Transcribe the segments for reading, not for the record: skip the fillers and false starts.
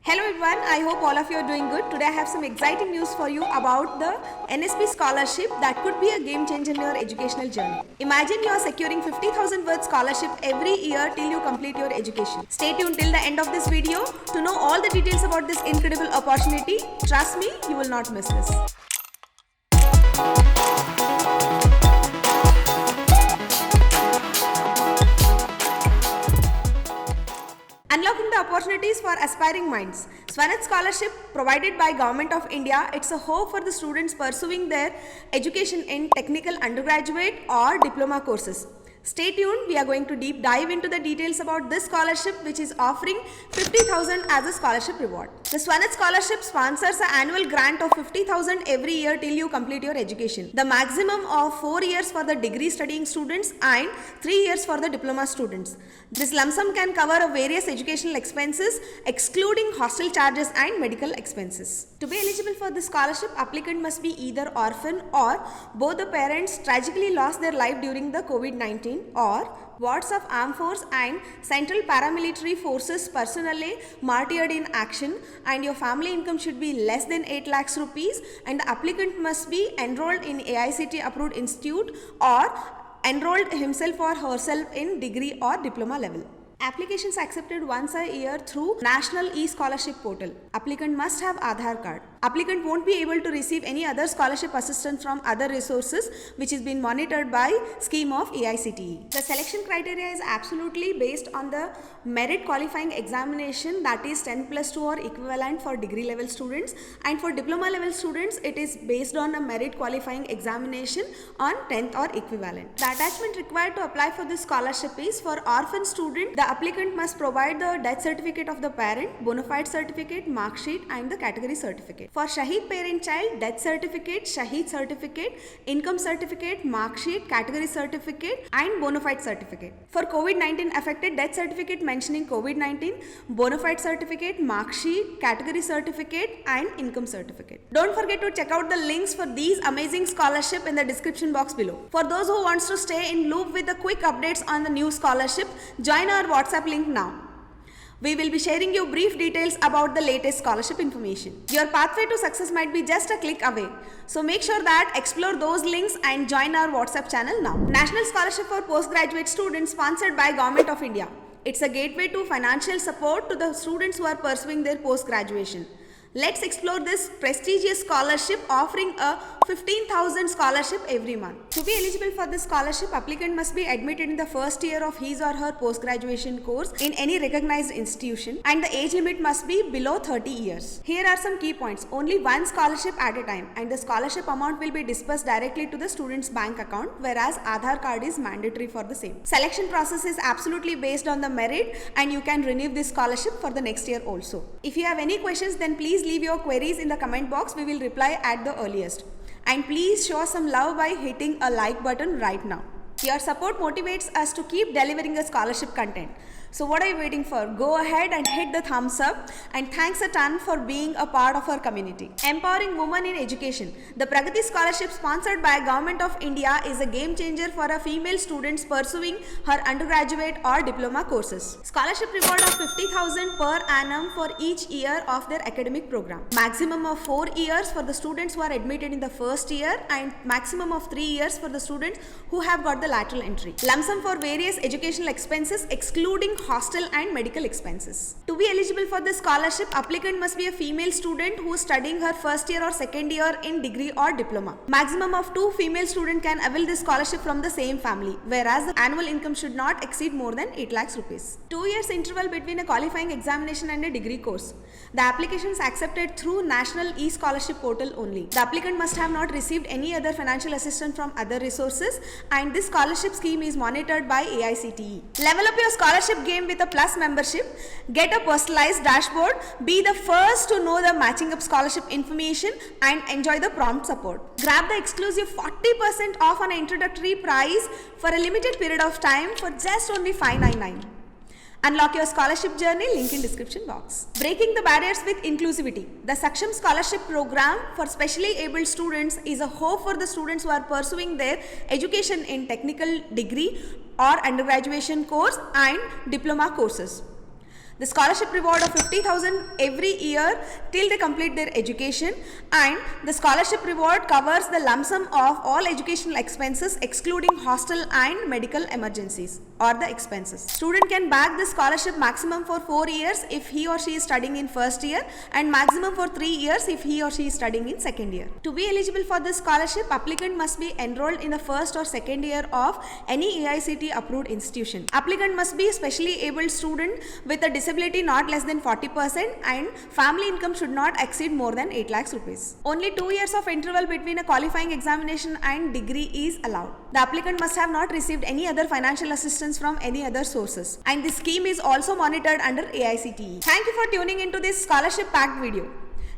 Hello everyone, I hope all of you are doing good. Today I have some exciting news for you about the NSP scholarship that could be a game changer in your educational journey. Imagine you are securing 50,000 word scholarship every year till you complete your education. Stay tuned till the end of this video to know all the details about this incredible opportunity. Trust me, you will not miss this. Unlocking the opportunities for aspiring minds. Swanet Scholarship provided by Government of India, it's a hope for the students pursuing their education in technical undergraduate or diploma courses. Stay tuned, we are going to deep dive into the details about this scholarship which is offering 50,000 as a scholarship reward. The Swanet Scholarship sponsors an annual grant of 50,000 every year till you complete your education. The maximum of 4 years for the degree studying students and 3 years for the diploma students. This lump sum can cover various educational expenses excluding hostel charges and medical expenses. To be eligible for this scholarship, applicant must be either orphan or both the parents tragically lost their life during the COVID-19 or wards of armed force and central paramilitary forces personnel martyred in action, and your family income should be less than 8 lakhs rupees, and the applicant must be enrolled in AICTE approved institute or enrolled himself or herself in degree or diploma level. Applications accepted once a year through National e-Scholarship Portal. Applicant must have Aadhaar card. Applicant won't be able to receive any other scholarship assistance from other resources which is being monitored by scheme of AICTE. The selection criteria is absolutely based on the merit qualifying examination, that is 10+2 or equivalent for degree level students, and for diploma level students it is based on a merit qualifying examination on 10th or equivalent. The attachment required to apply for this scholarship is for orphan student. The applicant must provide the death certificate of the parent, bona fide certificate, mark sheet and the category certificate. For Shaheed parent child, death certificate, Shaheed certificate, income certificate, mark sheet, category certificate and bona fide certificate. For COVID-19 affected, death certificate mentioning COVID-19, bona fide certificate, mark sheet, category certificate and income certificate. Don't forget to check out the links for these amazing scholarship in the description box below. For those who wants to stay in loop with the quick updates on the new scholarship, join our WhatsApp link now. We will be sharing you brief details about the latest scholarship information. Your pathway to success might be just a click away. So make sure that explore those links and join our WhatsApp channel now. National Scholarship for Postgraduate Students sponsored by Government of India. It's a gateway to financial support to the students who are pursuing their post-graduation. Let's explore this prestigious scholarship offering a 15,000 scholarship every month. To be eligible for this scholarship, applicant must be admitted in the first year of his or her post-graduation course in any recognized institution, and the age limit must be below 30 years. Here are some key points. Only one scholarship at a time, and the scholarship amount will be disbursed directly to the student's bank account, whereas Aadhaar card is mandatory for the same. Selection process is absolutely based on the merit, and you can renew this scholarship for the next year also. If you have any questions, then please leave your queries in the comment box. We will reply at the earliest. And please show some love by hitting a like button right now. Your support motivates us to keep delivering a scholarship content. So what are you waiting for? Go ahead and hit the thumbs up, and thanks a ton for being a part of our community. Empowering women in education. The Pragati Scholarship sponsored by Government of India is a game changer for a female students pursuing her undergraduate or diploma courses. Scholarship reward of 50,000 per annum for each year of their academic program. Maximum of 4 years for the students who are admitted in the first year, and maximum of 3 years for the students who have got the lateral entry. Lump sum for various educational expenses excluding hostel and medical expenses. To be eligible for this scholarship, applicant must be a female student who is studying her first year or second year in degree or diploma. Maximum of 2 female students can avail this scholarship from the same family, whereas the annual income should not exceed more than 8 lakhs rupees. 2 years interval between a qualifying examination and a degree course. The application is accepted through National e-Scholarship Portal only. The applicant must have not received any other financial assistance from other resources, and this scholarship scheme is monitored by AICTE. Level up your scholarship game with a Plus membership. Get a personalized dashboard. Be the first to know the matching up scholarship information and enjoy the prompt support. Grab the exclusive 40% off on an introductory price for a limited period of time for just only $599. Unlock your scholarship journey, link in description box. Breaking the barriers with inclusivity. The Saksham Scholarship Program for specially abled students is a hope for the students who are pursuing their education in technical degree or undergraduation course and diploma courses. The scholarship reward of 50,000 every year till they complete their education, and the scholarship reward covers the lump sum of all educational expenses excluding hostel and medical emergencies or the expenses. Student can bag this scholarship maximum for 4 years if he or she is studying in first year and maximum for 3 years if he or she is studying in second year. To be eligible for this scholarship, applicant must be enrolled in the first or second year of any AICT approved institution. Applicant must be specially abled student with a disability not less than 40% and family income should not exceed more than 8 lakhs rupees. Only 2 years of interval between a qualifying examination and degree is allowed. The applicant must have not received any other financial assistance from any other sources, and this scheme is also monitored under AICTE. Thank you for tuning into this scholarship packed video.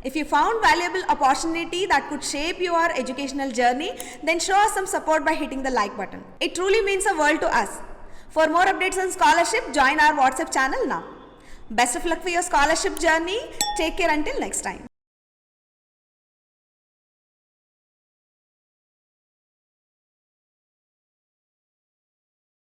If you found valuable opportunity that could shape your educational journey, then show us some support by hitting the like button. It truly means a world to us. For more updates on scholarship, join our WhatsApp channel now. Best of luck for your scholarship journey. Take care until next time.